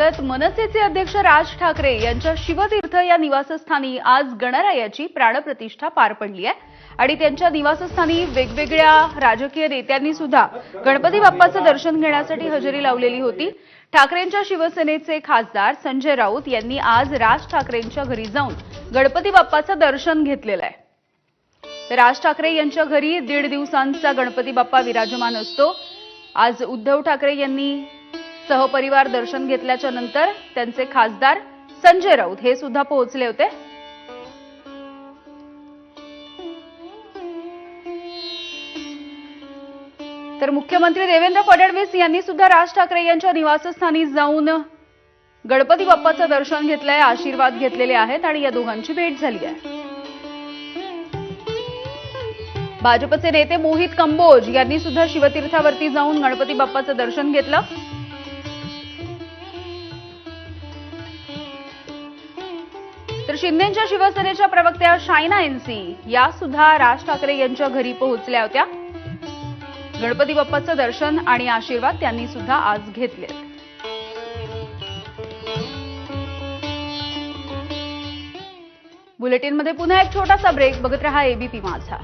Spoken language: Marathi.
स्वागत। मनसेचे अध्यक्ष राज ठाकरे यांच्या शिवतीर्थ या निवासस्थानी आज गणरायाची प्राणप्रतिष्ठा पार पडली आहे आणि त्यांच्या निवासस्थानी वेगवेगळ्या राजकीय नेत्यांनी सुद्धा गणपती बाप्पाचं दर्शन घेण्यासाठी हजेरी लावलेली होती। ठाकरेंच्या शिवसेनेचे खासदार संजय राऊत यांनी आज राज ठाकरेंच्या घरी जाऊन गणपती बाप्पाचं दर्शन घेतलेलं आहे। राज ठाकरे यांच्या घरी 1.5 दिवसांचा गणपती बाप्पा विराजमान असतो। आज उद्धव ठाकरे यांनी सहपरिवार दर्शन घेतल्याच्या नंतर त्यांचे खासदार संजय राऊत हे सुद्धा पोहोचले होते। तर मुख्यमंत्री देवेंद्र फडणवीस यांनी सुद्धा राज ठाकरे यांच्या निवासस्थानी जाऊन गणपती बाप्पाचं दर्शन घेतलंय, आशीर्वाद घेतलेले आहेत आणि या दोघांची भेट झाली आहे। भाजपचे नेते मोहित कंबोज यांनी सुद्धा शिवतीर्थावरती जाऊन गणपती बाप्पाचं दर्शन घेतलं। तर शिंदेच्या शिवसेनेच्या प्रवक्त्या शायना एनसी या सुद्धा राज ठाकरे यांच्या घरी पोहोचल्या होत्या। गणपती बाप्पाचं दर्शन आणि आशीर्वाद त्यांनी सुद्धा आज घेतले। बुलेटिनमध्ये पुन्हा एक छोटासा ब्रेक, बघत रहा एबीपी माझा।